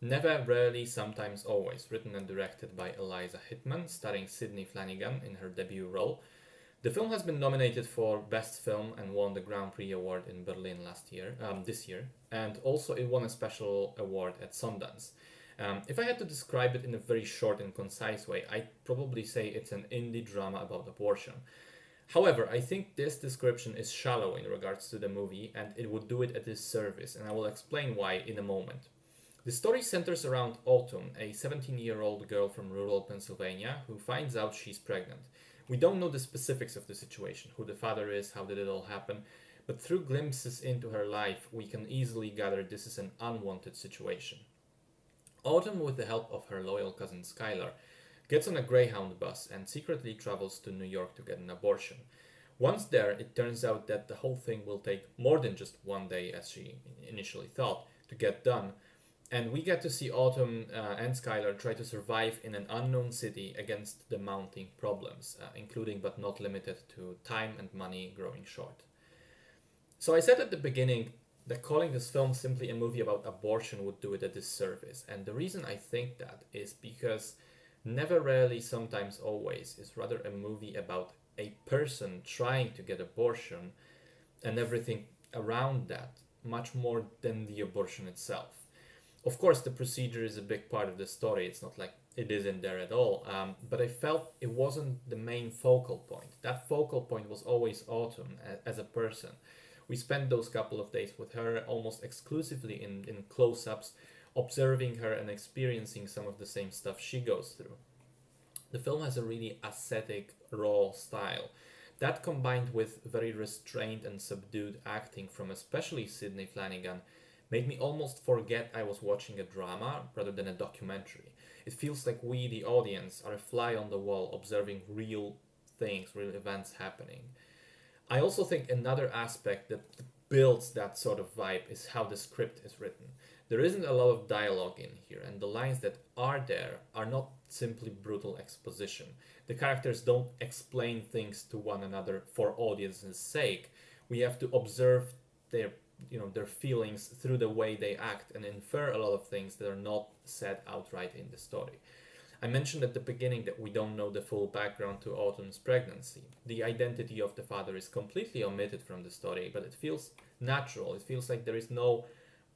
Never, Rarely, Sometimes, Always, written and directed by Eliza Hittman, starring Sydney Flanagan in her debut role. The film has been nominated for Best Film and won the Grand Prix Award in Berlin this year, and also it won a special award at Sundance. If I had to describe it in a very short and concise way, I'd probably say it's an indie drama about abortion. However, I think this description is shallow in regards to the movie and it would do it a disservice, and I will explain why in a moment. The story centers around Autumn, a 17-year-old girl from rural Pennsylvania who finds out she's pregnant. We don't know the specifics of the situation, who the father is, how did it all happen, but through glimpses into her life, we can easily gather this is an unwanted situation. Autumn, with the help of her loyal cousin Skylar, gets on a Greyhound bus and secretly travels to New York to get an abortion. Once there, it turns out that the whole thing will take more than just one day, as she initially thought, to get done, and we get to see Autumn and Skylar try to survive in an unknown city against the mounting problems, including but not limited to time and money growing short. So I said at the beginning that calling this film simply a movie about abortion would do it a disservice, and the reason I think that is because Never, Rarely, Sometimes, Always is rather a movie about a person trying to get abortion and everything around that, much more than the abortion itself. Of course, the procedure is a big part of the story. It's not like it isn't there at all. But I felt it wasn't the main focal point. That focal point was always Autumn as a person. We spent those couple of days with her almost exclusively in close ups, observing her and experiencing some of the same stuff she goes through. The film has a really ascetic, raw style. That combined with very restrained and subdued acting from especially Sydney Flanagan made me almost forget I was watching a drama rather than a documentary. It feels like we, the audience, are a fly on the wall observing real things, real events happening. I also think another aspect that builds that sort of vibe is how the script is written. There isn't a lot of dialogue in here, and the lines that are there are not simply brutal exposition. The characters don't explain things to one another for audience's sake. We have to observe their their feelings through the way they act and infer a lot of things that are not said outright in the story. I mentioned at the beginning that we don't know the full background to Autumn's pregnancy. The identity of the father is completely omitted from the story, but it feels natural. It feels like there is no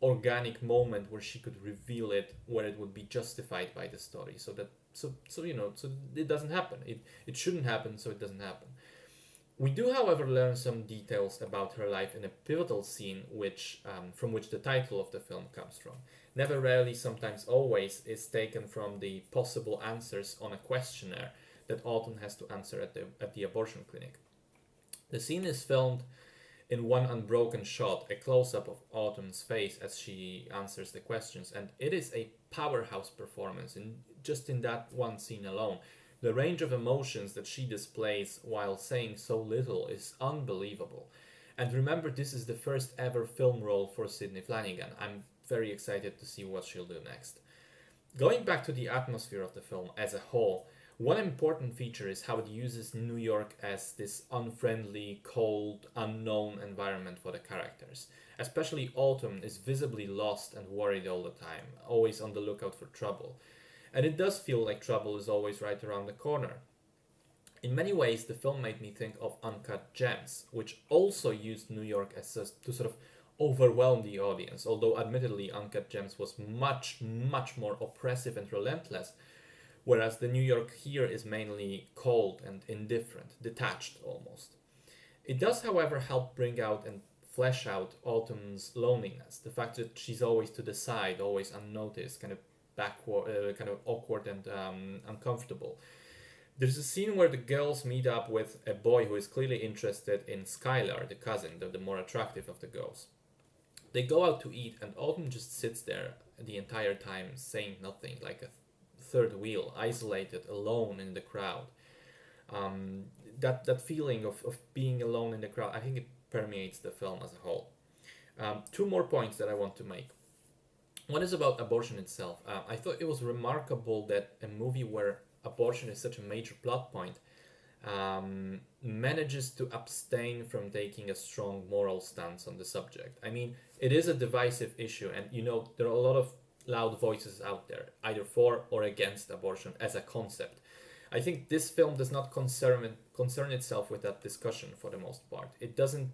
organic moment where she could reveal it where it would be justified by the story. So it doesn't happen. It shouldn't happen, so it doesn't happen. We do, however, learn some details about her life in a pivotal scene, from which the title of the film comes from. Never, Rarely, Sometimes, Always is taken from the possible answers on a questionnaire that Autumn has to answer at the abortion clinic. The scene is filmed in one unbroken shot, a close-up of Autumn's face as she answers the questions, and it is a powerhouse performance in that one scene alone. The range of emotions that she displays while saying so little is unbelievable. And remember, this is the first ever film role for Sydney Flanagan. I'm very excited to see what she'll do next. Going back to the atmosphere of the film as a whole, one important feature is how it uses New York as this unfriendly, cold, unknown environment for the characters. Especially Autumn is visibly lost and worried all the time, always on the lookout for trouble. And it does feel like trouble is always right around the corner. In many ways, the film made me think of Uncut Gems, which also used New York to sort of overwhelm the audience, although admittedly Uncut Gems was much, much more oppressive and relentless, whereas the New York here is mainly cold and indifferent, detached almost. It does, however, help bring out and flesh out Autumn's loneliness, the fact that she's always to the side, always unnoticed, kind of awkward and uncomfortable. There's a scene where the girls meet up with a boy who is clearly interested in Skylar, the cousin, the more attractive of the girls. They go out to eat, and Autumn just sits there the entire time, saying nothing, like a third wheel, isolated, alone in the crowd. That feeling of being alone in the crowd, I think it permeates the film as a whole. Two more points that I want to make. One is about abortion itself. I thought it was remarkable that a movie where abortion is such a major plot point manages to abstain from taking a strong moral stance on the subject. I mean, it is a divisive issue, and there are a lot of loud voices out there, either for or against abortion as a concept. I think this film does not concern itself with that discussion for the most part. It doesn't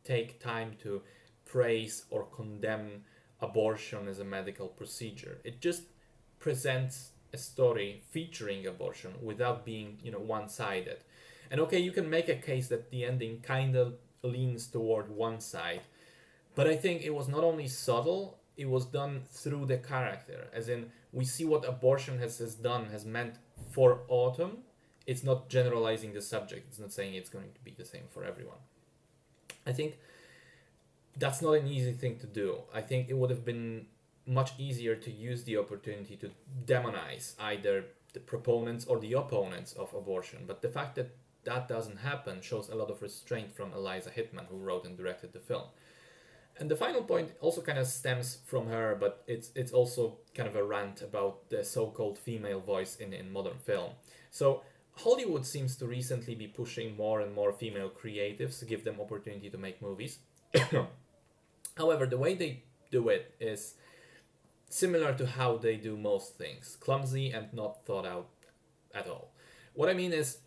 take time to praise or condemn abortion as a medical procedure. It just presents a story featuring abortion without being, one-sided. And okay, you can make a case that the ending kind of leans toward one side, but I think it was not only subtle, it was done through the character. As in, we see what abortion has meant for Autumn. It's not generalizing the subject. It's not saying it's going to be the same for everyone. I think that's not an easy thing to do. I think it would have been much easier to use the opportunity to demonize either the proponents or the opponents of abortion. But the fact that that doesn't happen shows a lot of restraint from Eliza Hittman, who wrote and directed the film. And the final point also kind of stems from her, but it's also kind of a rant about the so-called female voice in modern film. So Hollywood seems to recently be pushing more and more female creatives to give them opportunity to make movies. However, the way they do it is similar to how they do most things, clumsy and not thought out at all. What I mean is,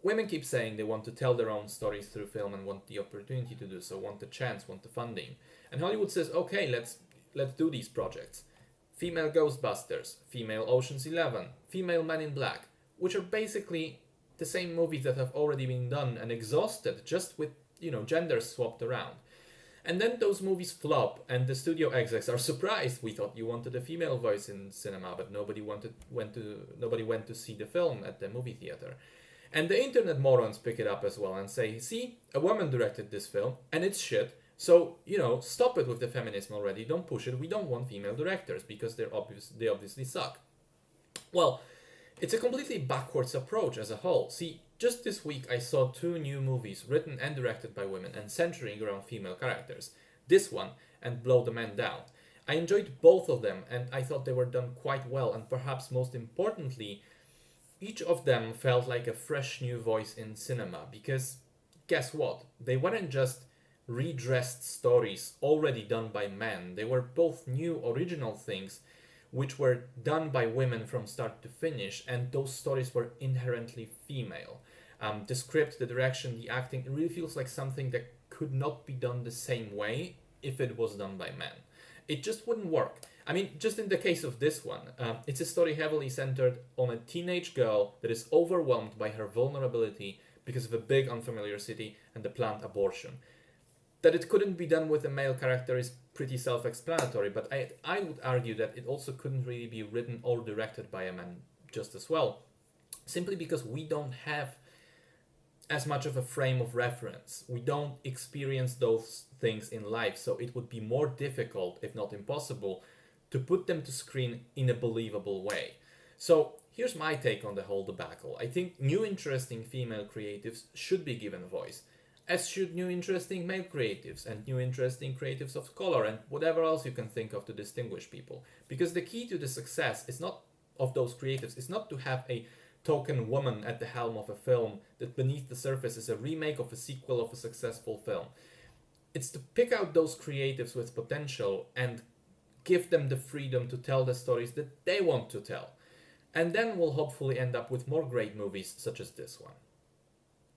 women keep saying they want to tell their own stories through film and want the opportunity to do so, want the chance, want the funding. And Hollywood says, okay, let's do these projects. Female Ghostbusters, female Ocean's 11, female Men in Black, which are basically the same movies that have already been done and exhausted, just with, genders swapped around. And then those movies flop, and the studio execs are surprised. We thought you wanted a female voice in cinema, but nobody went to see the film at the movie theater. And the internet morons pick it up as well and say, see, a woman directed this film, and it's shit, so, stop it with the feminism already, don't push it, we don't want female directors, because they obviously suck. Well, it's a completely backwards approach as a whole. See, just this week I saw 2 new movies written and directed by women and centering around female characters. This one and Blow the Man Down. I enjoyed both of them, and I thought they were done quite well, and perhaps most importantly, each of them felt like a fresh new voice in cinema, because guess what? They weren't just redressed stories already done by men. They were both new original things which were done by women from start to finish, and those stories were inherently female. The script, the direction, the acting, it really feels like something that could not be done the same way if it was done by men. It just wouldn't work. I mean, just in the case of this one, it's a story heavily centered on a teenage girl that is overwhelmed by her vulnerability because of a big unfamiliar city and the planned abortion. That it couldn't be done with a male character is pretty self-explanatory, but I would argue that it also couldn't really be written or directed by a man just as well, simply because we don't have as much of a frame of reference. We don't experience those things in life, so it would be more difficult, if not impossible, to put them to screen in a believable way. So here's my take on the whole debacle. I think new interesting female creatives should be given voice, as should new interesting male creatives and new interesting creatives of color and whatever else you can think of to distinguish people. Because the key to the success is not of those creatives is not to have a token woman at the helm of a film that beneath the surface is a remake of a sequel of a successful film. It's to pick out those creatives with potential and give them the freedom to tell the stories that they want to tell. And then we'll hopefully end up with more great movies such as this one.